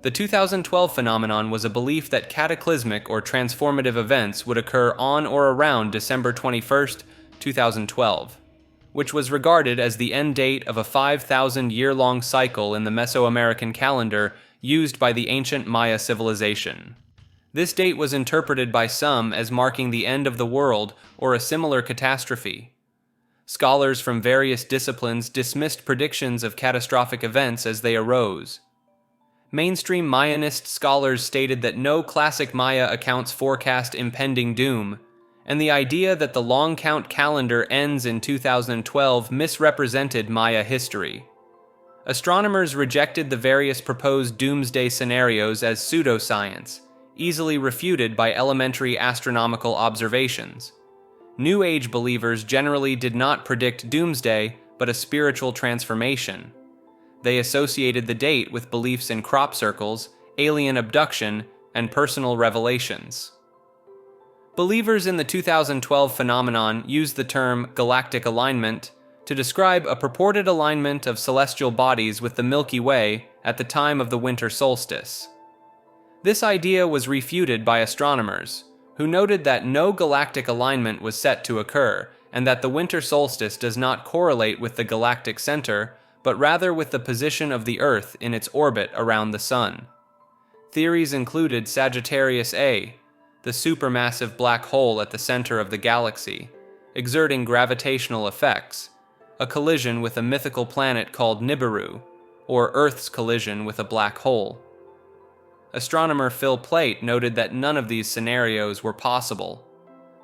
The 2012 phenomenon was a belief that cataclysmic or transformative events would occur on or around December 21st, 2012, which was regarded as the end date of a 5,000-year-long cycle in the Mesoamerican calendar used by the ancient Maya civilization. This date was interpreted by some as marking the end of the world or a similar catastrophe. Scholars from various disciplines dismissed predictions of catastrophic events as they arose. Mainstream Mayanist scholars stated that no classic Maya accounts forecast impending doom, and the idea that the long count calendar ends in 2012 misrepresented Maya history. Astronomers rejected the various proposed doomsday scenarios as pseudoscience, easily refuted by elementary astronomical observations. New Age believers generally did not predict doomsday, but a spiritual transformation. They associated the date with beliefs in crop circles, alien abduction, and personal revelations. Believers in the 2012 phenomenon used the term galactic alignment to describe a purported alignment of celestial bodies with the Milky Way at the time of the winter solstice. This idea was refuted by astronomers, who noted that no galactic alignment was set to occur, and that the winter solstice does not correlate with the galactic center, but rather with the position of the Earth in its orbit around the Sun. Theories included Sagittarius A, the supermassive black hole at the center of the galaxy, exerting gravitational effects, a collision with a mythical planet called Nibiru, or Earth's collision with a black hole. Astronomer Phil Plait noted that none of these scenarios were possible.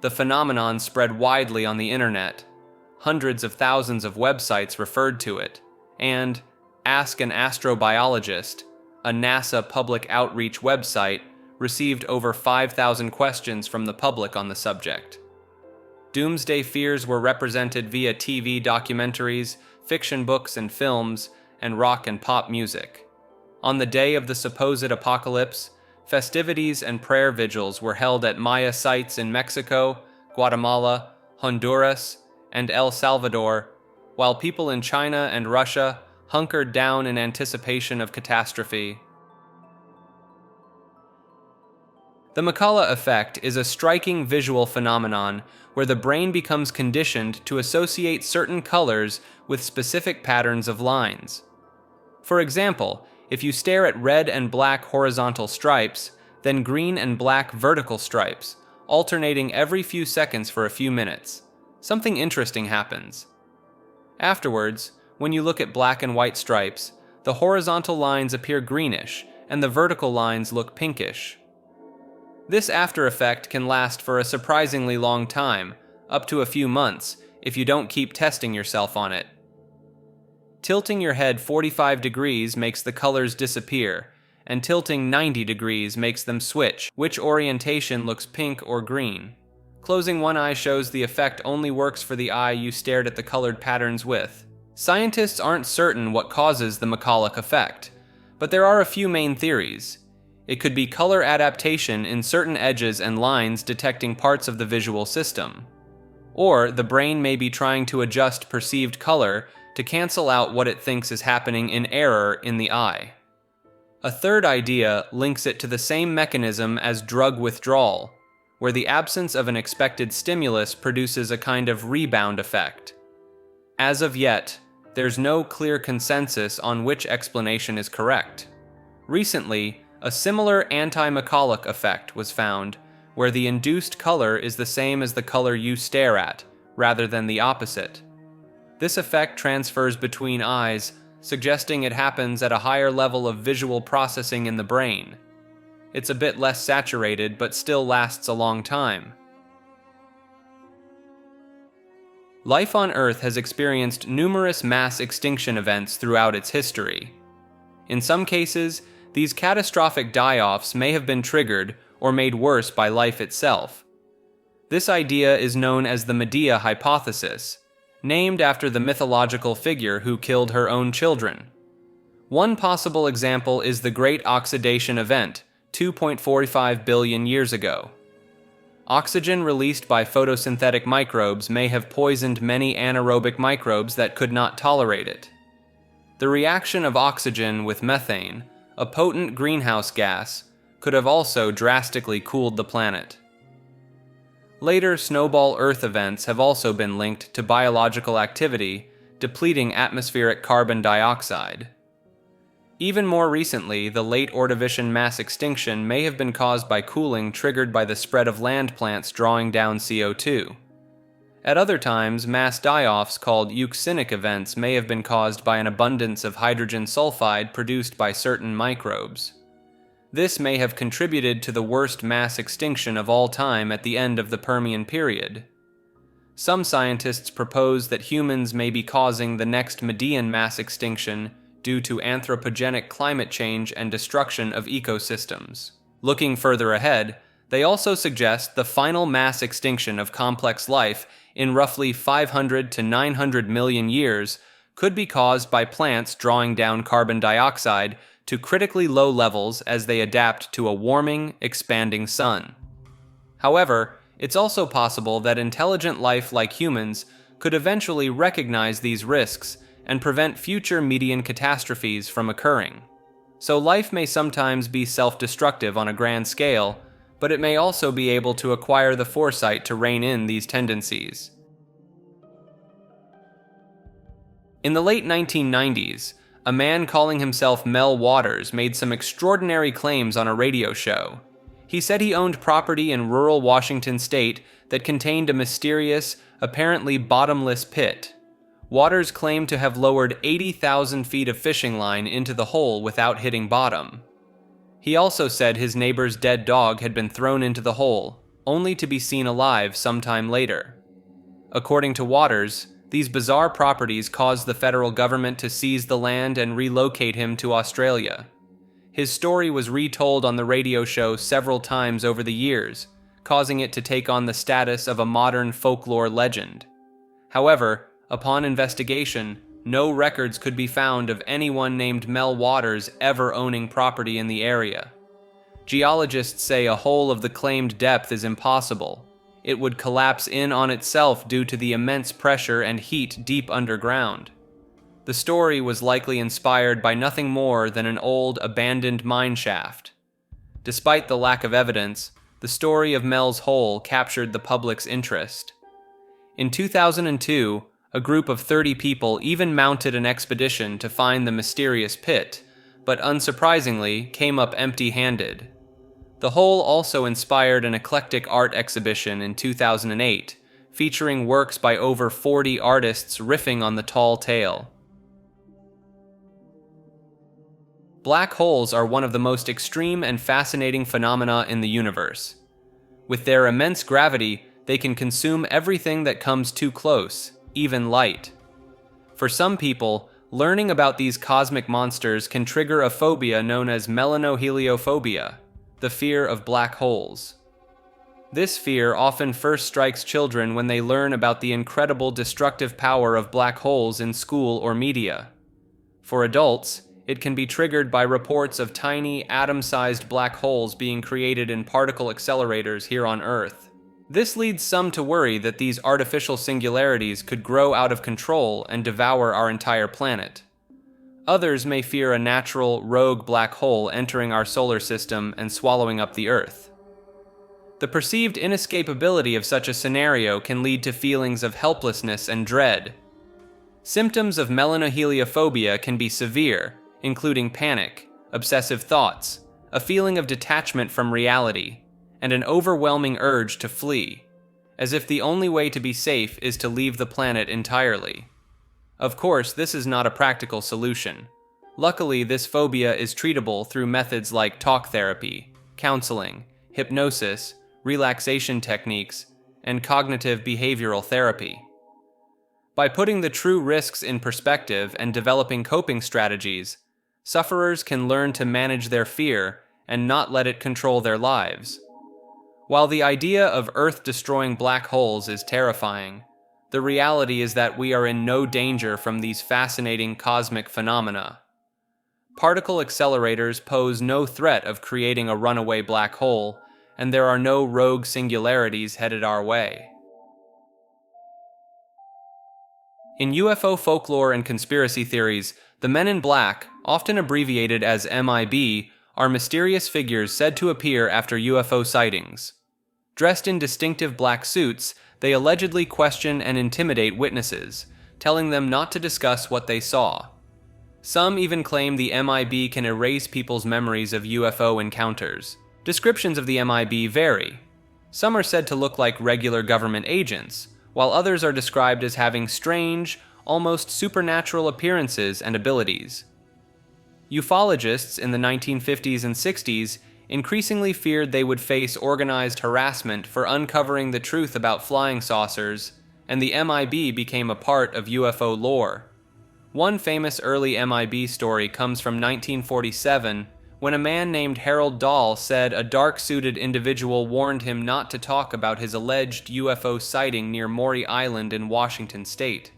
The phenomenon spread widely on the internet. Hundreds of thousands of websites referred to it, and Ask an Astrobiologist, a NASA public outreach website, received over 5,000 questions from the public on the subject. Doomsday fears were represented via TV documentaries, fiction books and films, and rock and pop music. On the day of the supposed apocalypse, festivities and prayer vigils were held at Maya sites in Mexico, Guatemala, Honduras, and El Salvador, while people in China and Russia hunkered down in anticipation of catastrophe. The McCollough Effect is a striking visual phenomenon where the brain becomes conditioned to associate certain colors with specific patterns of lines. For example, if you stare at red and black horizontal stripes, then green and black vertical stripes, alternating every few seconds for a few minutes, something interesting happens. Afterwards, when you look at black and white stripes, the horizontal lines appear greenish and the vertical lines look pinkish. This after effect can last for a surprisingly long time, up to a few months, if you don't keep testing yourself on it. Tilting your head 45 degrees makes the colors disappear, and tilting 90 degrees makes them switch, which orientation looks pink or green. Closing one eye shows the effect only works for the eye you stared at the colored patterns with. Scientists aren't certain what causes the McCollough effect, but there are a few main theories. It could be color adaptation in certain edges and lines detecting parts of the visual system. Or the brain may be trying to adjust perceived color to cancel out what it thinks is happening in error in the eye. A third idea links it to the same mechanism as drug withdrawal, where the absence of an expected stimulus produces a kind of rebound effect. As of yet, there's no clear consensus on which explanation is correct. Recently, a similar anti-McCollough effect was found, where the induced color is the same as the color you stare at, rather than the opposite. This effect transfers between eyes, suggesting it happens at a higher level of visual processing in the brain. It's a bit less saturated, but still lasts a long time. Life on Earth has experienced numerous mass extinction events throughout its history. In some cases, these catastrophic die-offs may have been triggered or made worse by life itself. This idea is known as the Medea Hypothesis, named after the mythological figure who killed her own children. One possible example is the Great Oxidation Event, 2.45 billion years ago. Oxygen released by photosynthetic microbes may have poisoned many anaerobic microbes that could not tolerate it. The reaction of oxygen with methane, a potent greenhouse gas, could have also drastically cooled the planet. Later snowball Earth events have also been linked to biological activity, depleting atmospheric carbon dioxide. Even more recently, the late Ordovician mass extinction may have been caused by cooling triggered by the spread of land plants drawing down CO2. At other times, mass die-offs called euxinic events may have been caused by an abundance of hydrogen sulfide produced by certain microbes. This may have contributed to the worst mass extinction of all time at the end of the Permian period. Some scientists propose that humans may be causing the next Median mass extinction due to anthropogenic climate change and destruction of ecosystems. Looking further ahead, they also suggest the final mass extinction of complex life in roughly 500 to 900 million years could be caused by plants drawing down carbon dioxide to critically low levels as they adapt to a warming, expanding sun. However, it's also possible that intelligent life like humans could eventually recognize these risks and prevent future Median catastrophes from occurring. So life may sometimes be self-destructive on a grand scale, but it may also be able to acquire the foresight to rein in these tendencies. In the late 1990s, a man calling himself Mel Waters made some extraordinary claims on a radio show. He said he owned property in rural Washington state that contained a mysterious, apparently bottomless pit. Waters claimed to have lowered 80,000 feet of fishing line into the hole without hitting bottom. He also said his neighbor's dead dog had been thrown into the hole, only to be seen alive sometime later. According to Waters, these bizarre properties caused the federal government to seize the land and relocate him to Australia. His story was retold on the radio show several times over the years, causing it to take on the status of a modern folklore legend. However, upon investigation, no records could be found of anyone named Mel Waters ever owning property in the area. Geologists say a hole of the claimed depth is impossible. It would collapse in on itself due to the immense pressure and heat deep underground. The story was likely inspired by nothing more than an old, abandoned mine shaft. Despite the lack of evidence, the story of Mel's hole captured the public's interest. In 2002, a group of 30 people even mounted an expedition to find the mysterious pit, but unsurprisingly came up empty-handed. The hole also inspired an eclectic art exhibition in 2008, featuring works by over 40 artists riffing on the tall tale. Black holes are one of the most extreme and fascinating phenomena in the universe. With their immense gravity, they can consume everything that comes too close, even light. For some people, learning about these cosmic monsters can trigger a phobia known as Melanoheliophobia, the fear of black holes. This fear often first strikes children when they learn about the incredible destructive power of black holes in school or media. For adults, it can be triggered by reports of tiny, atom-sized black holes being created in particle accelerators here on Earth. This leads some to worry that these artificial singularities could grow out of control and devour our entire planet. Others may fear a natural, rogue black hole entering our solar system and swallowing up the Earth. The perceived inescapability of such a scenario can lead to feelings of helplessness and dread. Symptoms of melanoheliophobia can be severe, including panic, obsessive thoughts, a feeling of detachment from reality, and an overwhelming urge to flee, as if the only way to be safe is to leave the planet entirely. Of course, this is not a practical solution. Luckily, this phobia is treatable through methods like talk therapy, counseling, hypnosis, relaxation techniques, and cognitive behavioral therapy. By putting the true risks in perspective and developing coping strategies, sufferers can learn to manage their fear and not let it control their lives. While the idea of Earth-destroying black holes is terrifying, the reality is that we are in no danger from these fascinating cosmic phenomena. Particle accelerators pose no threat of creating a runaway black hole, and there are no rogue singularities headed our way. In UFO folklore and conspiracy theories, The Men in Black, often abbreviated as MIB, are mysterious figures said to appear after UFO sightings. Dressed in distinctive black suits, they allegedly question and intimidate witnesses, telling them not to discuss what they saw. Some even claim the MIB can erase people's memories of UFO encounters. Descriptions of the MIB vary. Some are said to look like regular government agents, while others are described as having strange, almost supernatural appearances and abilities. Ufologists in the 1950s and 60s increasingly feared they would face organized harassment for uncovering the truth about flying saucers, and the MIB became a part of UFO lore. One famous early MIB story comes from 1947, when a man named Harold Dahl said a dark-suited individual warned him not to talk about his alleged UFO sighting near Maury Island in Washington state.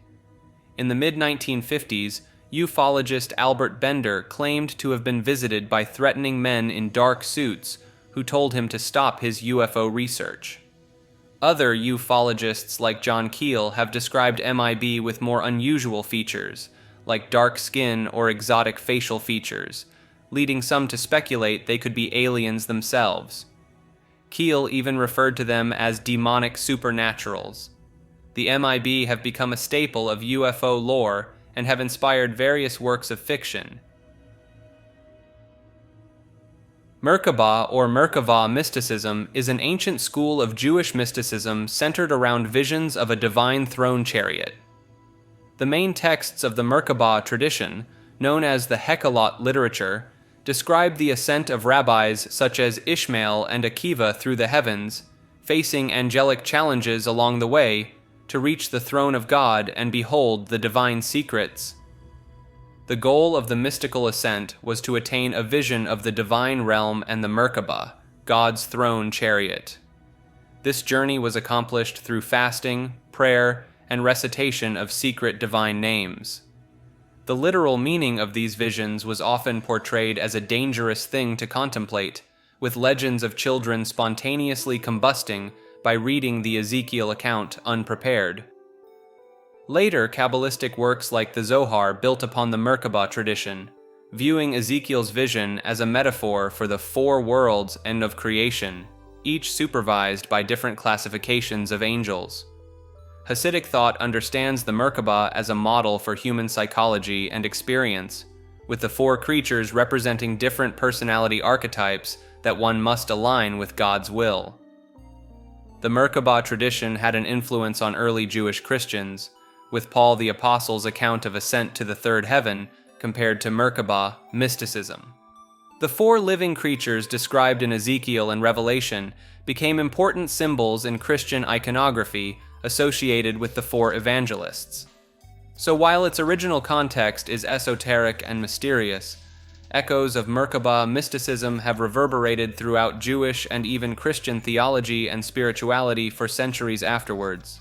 In the mid-1950s, ufologist Albert Bender claimed to have been visited by threatening men in dark suits who told him to stop his UFO research. Other ufologists like John Keel have described MIB with more unusual features, like dark skin or exotic facial features, leading some to speculate they could be aliens themselves. Keel even referred to them as demonic supernaturals. The MIB have become a staple of UFO lore and have inspired various works of fiction. Merkabah or Merkabah mysticism is an ancient school of Jewish mysticism centered around visions of a divine throne chariot. The main texts of the Merkabah tradition, known as the Hekkalot literature, describe the ascent of rabbis such as Ishmael and Akiva through the heavens, facing angelic challenges along the way to reach the throne of God and behold the divine secrets. The goal of the mystical ascent was to attain a vision of the divine realm and the Merkabah, God's throne chariot. This journey was accomplished through fasting, prayer, and recitation of secret divine names. The literal meaning of these visions was often portrayed as a dangerous thing to contemplate, with legends of children spontaneously combusting by reading the Ezekiel account unprepared. Later, Kabbalistic works like the Zohar built upon the Merkabah tradition, viewing Ezekiel's vision as a metaphor for the four worlds and of creation, each supervised by different classifications of angels. Hasidic thought understands the Merkabah as a model for human psychology and experience, with the four creatures representing different personality archetypes that one must align with God's will. The Merkabah tradition had an influence on early Jewish Christians, with Paul the Apostle's account of ascent to the third heaven compared to Merkabah mysticism. The four living creatures described in Ezekiel and Revelation became important symbols in Christian iconography associated with the four evangelists. So while its original context is esoteric and mysterious, echoes of Merkabah mysticism have reverberated throughout Jewish and even Christian theology and spirituality for centuries afterwards.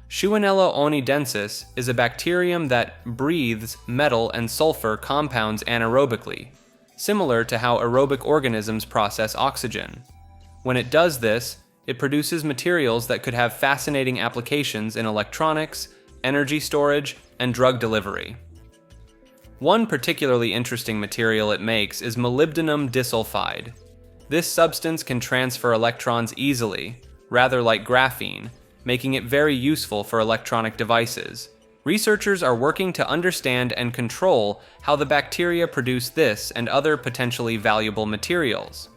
Shewanella onidensis is a bacterium that breathes metal and sulfur compounds anaerobically, similar to how aerobic organisms process oxygen. When it does this, it produces materials that could have fascinating applications in electronics, energy storage, and drug delivery. One particularly interesting material it makes is molybdenum disulfide. This substance can transfer electrons easily, rather like graphene, making it very useful for electronic devices. Researchers are working to understand and control how the bacteria produce this and other potentially valuable materials.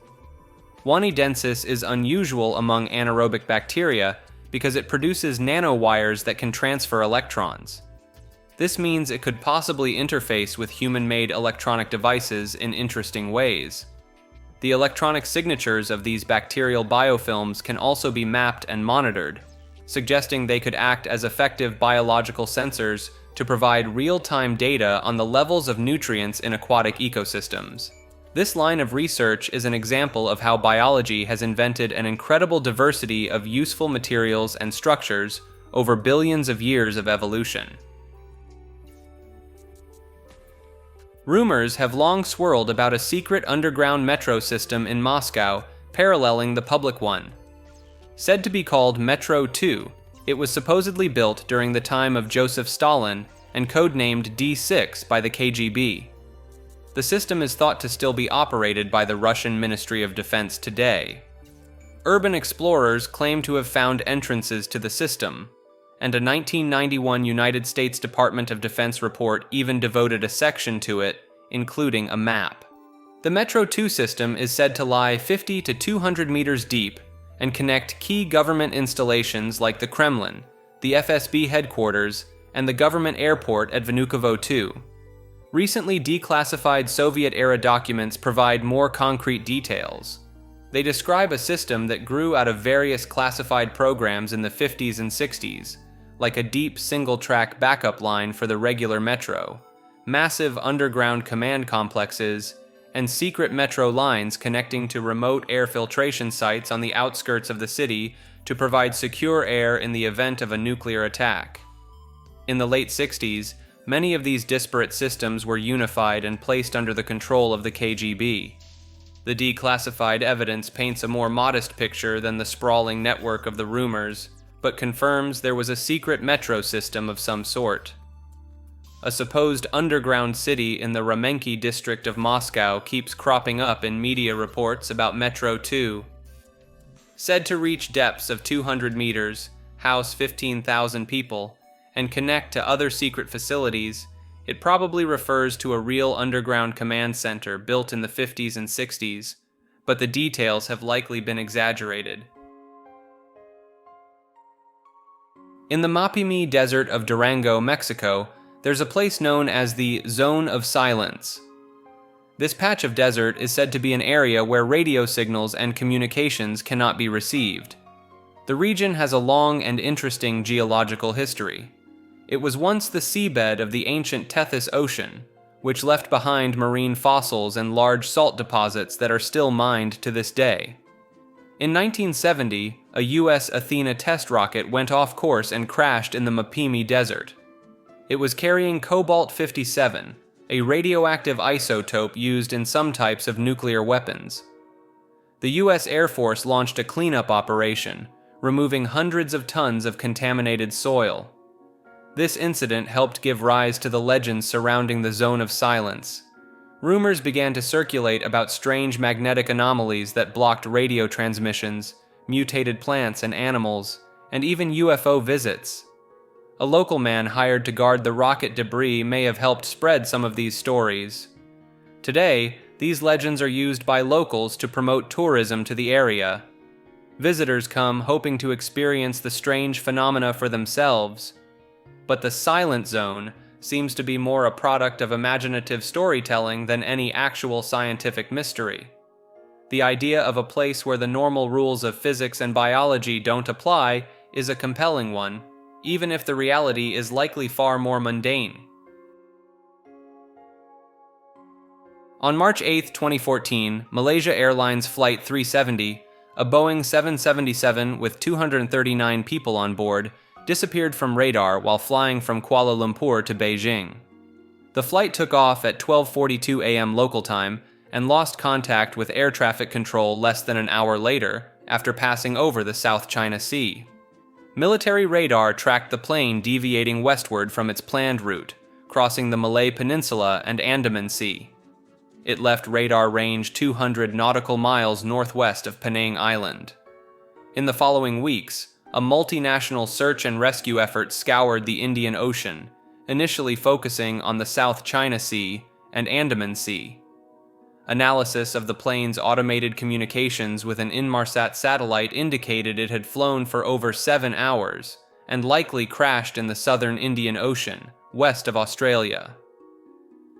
Onidensis is unusual among anaerobic bacteria because it produces nanowires that can transfer electrons. This means it could possibly interface with human-made electronic devices in interesting ways. The electronic signatures of these bacterial biofilms can also be mapped and monitored, suggesting they could act as effective biological sensors to provide real-time data on the levels of nutrients in aquatic ecosystems. This line of research is an example of how biology has invented an incredible diversity of useful materials and structures over billions of years of evolution. Rumors have long swirled about a secret underground metro system in Moscow paralleling the public one. Said to be called Metro 2, It was supposedly built during the time of Joseph Stalin and codenamed D6 by the KGB. The system is thought to still be operated by the Russian Ministry of Defense today. Urban explorers claim to have found entrances to the system, and a 1991 United States Department of Defense report even devoted a section to it, including a map. The Metro 2 system is said to lie 50 to 200 meters deep and connect key government installations like the Kremlin, the FSB headquarters, and the government airport at Vnukovo 2. Recently declassified Soviet-era documents provide more concrete details. They describe a system that grew out of various classified programs in the 50s and 60s, like a deep single-track backup line for the regular metro, massive underground command complexes, and secret metro lines connecting to remote air filtration sites on the outskirts of the city to provide secure air in the event of a nuclear attack. In the late 60s, many of these disparate systems were unified and placed under the control of the KGB. The declassified evidence paints a more modest picture than the sprawling network of the rumors, but confirms there was a secret metro system of some sort. A supposed underground city in the Ramenki district of Moscow keeps cropping up in media reports about Metro 2. Said to reach depths of 200 meters, house 15,000 people, and connect to other secret facilities, it probably refers to a real underground command center built in the 50s and 60s, but the details have likely been exaggerated. In the Mapimi Desert of Durango, Mexico, there's a place known as the Zone of Silence. This patch of desert is said to be an area where radio signals and communications cannot be received. The region has a long and interesting geological history. It was once the seabed of the ancient Tethys Ocean, which left behind marine fossils and large salt deposits that are still mined to this day. In 1970, a US Athena test rocket went off course and crashed in the Mapimi Desert. It was carrying cobalt-57, a radioactive isotope used in some types of nuclear weapons. The US Air Force launched a cleanup operation, removing hundreds of tons of contaminated soil. This incident helped give rise to the legends surrounding the Zone of Silence. Rumors began to circulate about strange magnetic anomalies that blocked radio transmissions, mutated plants and animals, and even UFO visits. A local man hired to guard the rocket debris may have helped spread some of these stories. Today, these legends are used by locals to promote tourism to the area. Visitors come hoping to experience the strange phenomena for themselves. But the Silent Zone seems to be more a product of imaginative storytelling than any actual scientific mystery. The idea of a place where the normal rules of physics and biology don't apply is a compelling one, even if the reality is likely far more mundane. On March 8, 2014, Malaysia Airlines Flight 370, a Boeing 777 with 239 people on board, disappeared from radar while flying from Kuala Lumpur to Beijing. The flight took off at 12:42 a.m. local time and lost contact with air traffic control less than an hour later after passing over the South China Sea. Military radar tracked the plane deviating westward from its planned route, crossing the Malay Peninsula and Andaman Sea. It left radar range 200 nautical miles northwest of Penang Island. In the following weeks, a multinational search and rescue effort scoured the Indian Ocean, initially focusing on the South China Sea and Andaman Sea. Analysis of the plane's automated communications with an Inmarsat satellite indicated it had flown for over 7 hours and likely crashed in the southern Indian Ocean, west of Australia.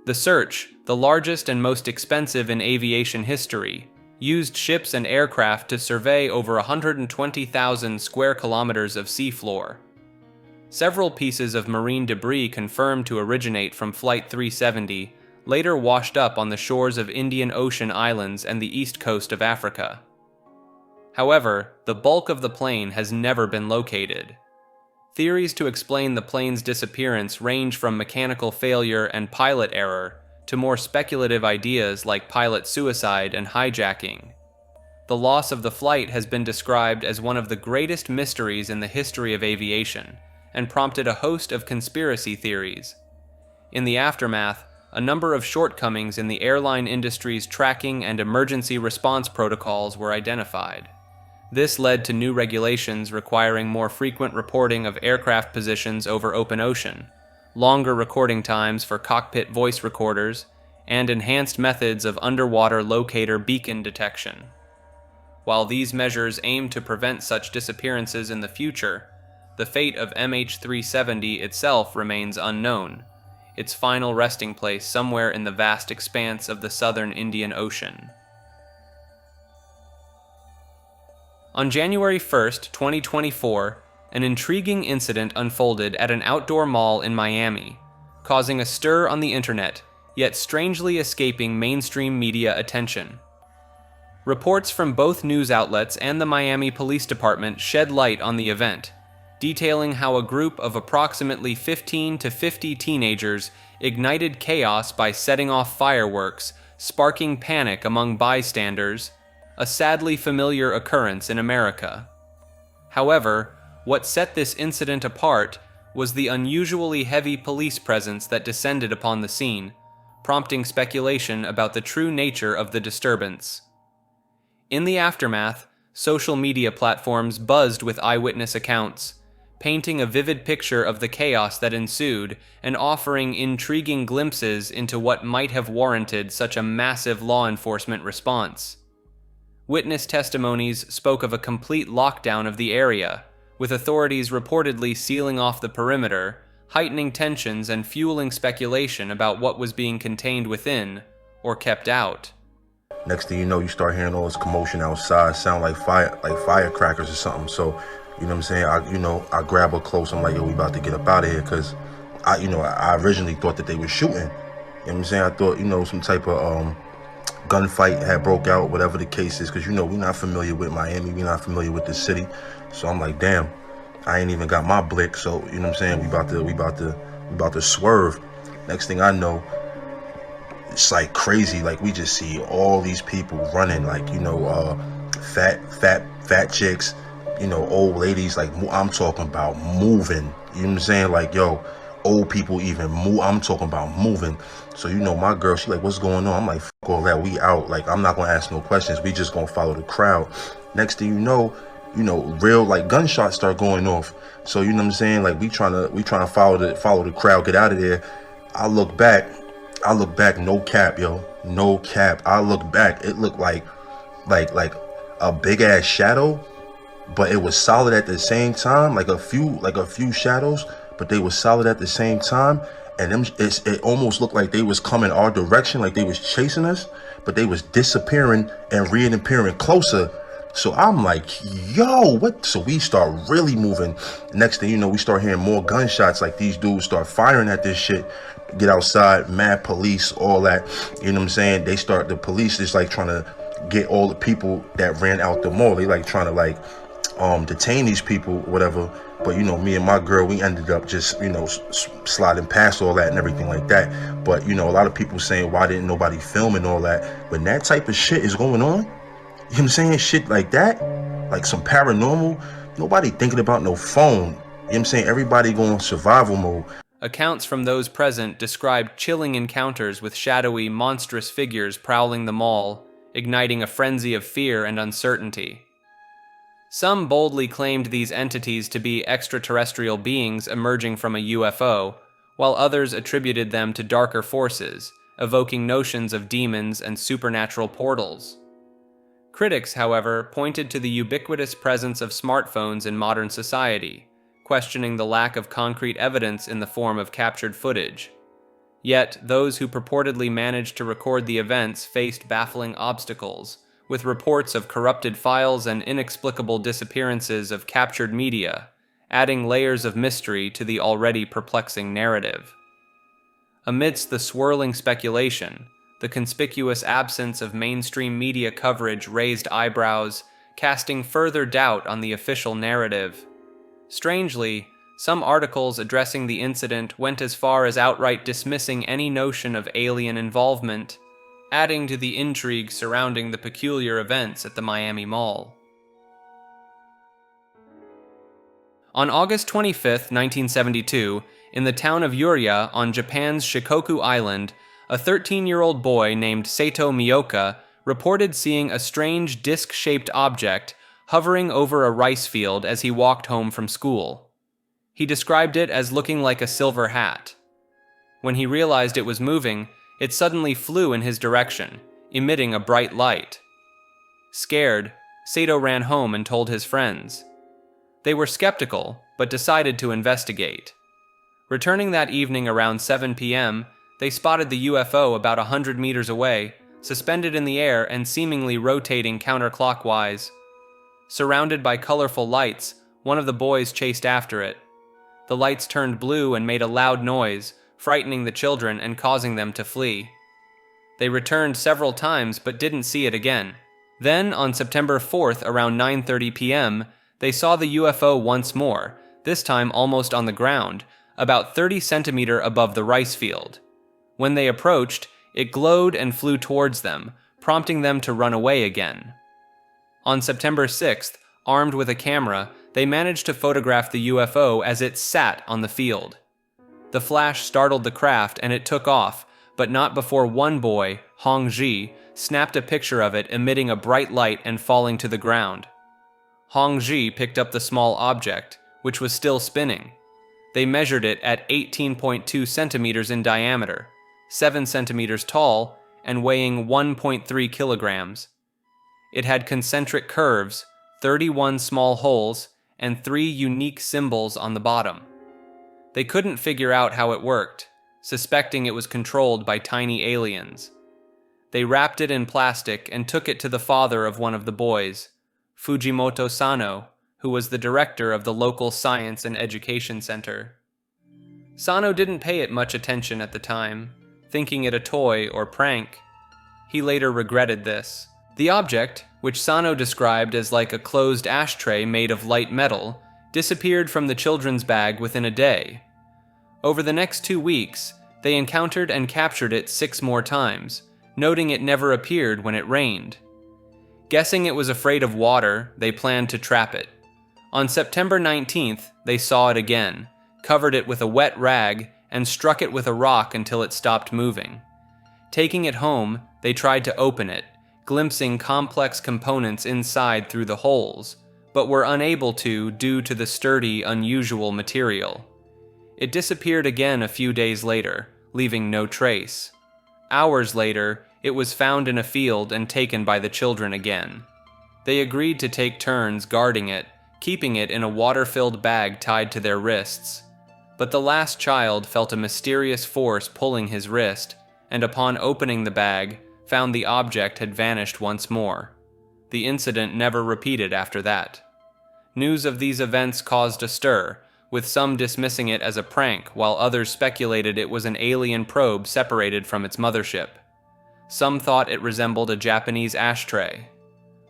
The search, the largest and most expensive in aviation history, used ships and aircraft to survey over 120,000 square kilometers of seafloor. Several pieces of marine debris confirmed to originate from Flight 370 later washed up on the shores of Indian Ocean islands and the east coast of Africa. However, the bulk of the plane has never been located. Theories to explain the plane's disappearance range from mechanical failure and pilot error to more speculative ideas like pilot suicide and hijacking. the loss of the flight has been described as one of the greatest mysteries in the history of aviation, and prompted a host of conspiracy theories. In the aftermath, a number of shortcomings in the airline industry's tracking and emergency response protocols were identified. This led to new regulations requiring more frequent reporting of aircraft positions over open ocean, longer recording times for cockpit voice recorders, and enhanced methods of underwater locator beacon detection. While these measures aim to prevent such disappearances in the future, the fate of MH370 itself remains unknown, its final resting place somewhere in the vast expanse of the southern Indian Ocean. On January 1st, 2024, an intriguing incident unfolded at an outdoor mall in Miami, causing a stir on the internet, yet strangely escaping mainstream media attention. Reports from both news outlets and the Miami Police Department shed light on the event, detailing how a group of approximately 15 to 50 teenagers ignited chaos by setting off fireworks, sparking panic among bystanders, a sadly familiar occurrence in America. However, what set this incident apart was the unusually heavy police presence that descended upon the scene, prompting speculation about the true nature of the disturbance. In the aftermath, social media platforms buzzed with eyewitness accounts, painting a vivid picture of the chaos that ensued and offering intriguing glimpses into what might have warranted such a massive law enforcement response. Witness testimonies spoke of a complete lockdown of the area, with authorities reportedly sealing off the perimeter, heightening tensions and fueling speculation about what was being contained within or kept out. Next thing you know, you start hearing all this commotion outside, sound like firecrackers or something. So, you know what I'm saying? I grab her close. I'm like, yo, we about to get up out of here, because I originally thought that they were shooting. You know what I'm saying? I thought, some type of gunfight had broke out, whatever the case is, because we're not familiar with Miami, we're not familiar with the city. So I'm like, damn, I ain't even got my blick. So you know what I'm saying, we about to swerve. Next thing I know, it's like crazy. Like, we just see all these people running, like, fat chicks, old ladies, like, I'm talking about moving. You know what I'm saying? Like, yo, old people even move. I'm talking about moving. So my girl, she like, what's going on? I'm like, fuck all that, we out. Like, I'm not gonna ask no questions, we just gonna follow the crowd. Next thing you know, real like gunshots start going off. So you know what I'm saying, like, we trying to follow the crowd, get out of there. I look back, no cap, yo, no cap. I look back, it looked like a big ass shadow, but it was solid at the same time, like a few shadows, but they were solid at the same time. And it almost looked like they was coming our direction, like they was chasing us, but they was disappearing and reappearing closer. So I'm like, yo, what? So we start really moving. Next thing you know, we start hearing more gunshots. Like, these dudes start firing at this shit. Get outside, mad police, all that. You know what I'm saying? The police is like trying to get all the people that ran out the mall. They like trying to detain these people, whatever. But me and my girl, we ended up just sliding past all that and everything like that. But a lot of people saying, why didn't nobody film and all that? When that type of shit is going on, you know what I'm saying, shit like that, like some paranormal, nobody thinking about no phone. You know what I'm saying? Everybody going survival mode. Accounts from those present described chilling encounters with shadowy, monstrous figures prowling the mall, igniting a frenzy of fear and uncertainty. Some boldly claimed these entities to be extraterrestrial beings emerging from a UFO, while others attributed them to darker forces, evoking notions of demons and supernatural portals. Critics, however, pointed to the ubiquitous presence of smartphones in modern society, questioning the lack of concrete evidence in the form of captured footage. Yet, those who purportedly managed to record the events faced baffling obstacles, with reports of corrupted files and inexplicable disappearances of captured media, adding layers of mystery to the already perplexing narrative. Amidst the swirling speculation, the conspicuous absence of mainstream media coverage raised eyebrows, casting further doubt on the official narrative. Strangely, some articles addressing the incident went as far as outright dismissing any notion of alien involvement, adding to the intrigue surrounding the peculiar events at the Miami Mall. On August 25, 1972, in the town of Uriya on Japan's Shikoku Island, a 13-year-old boy named Seito Miyoka reported seeing a strange disc-shaped object hovering over a rice field as he walked home from school. He described it as looking like a silver hat. When he realized it was moving, it suddenly flew in his direction, emitting a bright light. Scared, Seito ran home and told his friends. They were skeptical, but decided to investigate. Returning that evening around 7 p.m., they spotted the UFO about 100 meters away, suspended in the air and seemingly rotating counterclockwise. Surrounded by colorful lights, one of the boys chased after it. The lights turned blue and made a loud noise, frightening the children and causing them to flee. They returned several times but didn't see it again. Then, on September 4th around 9:30 p.m., they saw the UFO once more, this time almost on the ground, about 30 centimeters above the rice field. When they approached, it glowed and flew towards them, prompting them to run away again. On September 6th, armed with a camera, they managed to photograph the UFO as it sat on the field. The flash startled the craft and it took off, but not before one boy, Hong Ji, snapped a picture of it emitting a bright light and falling to the ground. Hong Ji picked up the small object, which was still spinning. They measured it at 18.2 centimeters in diameter, 7 centimeters tall, and weighing 1.3 kilograms. It had concentric curves, 31 small holes, and 3 unique symbols on the bottom. They couldn't figure out how it worked, suspecting it was controlled by tiny aliens. They wrapped it in plastic and took it to the father of one of the boys, Fujimoto Sano, who was the director of the local science and education center. Sano didn't pay it much attention at the time, thinking it a toy or prank. He later regretted this. The object, which Sano described as like a closed ashtray made of light metal, disappeared from the children's bag within a day. Over the next 2 weeks, they encountered and captured it 6 more times, noting it never appeared when it rained. Guessing it was afraid of water, they planned to trap it. On September 19th, they saw it again, covered it with a wet rag, and struck it with a rock until it stopped moving. Taking it home, they tried to open it, glimpsing complex components inside through the holes, but were unable to due to the sturdy, unusual material. It disappeared again a few days later, leaving no trace. Hours later, it was found in a field and taken by the children again. They agreed to take turns guarding it, keeping it in a water-filled bag tied to their wrists. But the last child felt a mysterious force pulling his wrist, and upon opening the bag, found the object had vanished once more. The incident never repeated after that. News of these events caused a stir, with some dismissing it as a prank while others speculated it was an alien probe separated from its mothership. Some thought it resembled a Japanese ashtray.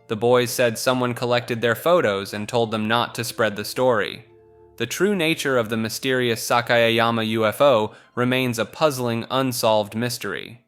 The boys said someone collected their photos and told them not to spread the story. The true nature of the mysterious Sakayama UFO remains a puzzling, unsolved mystery.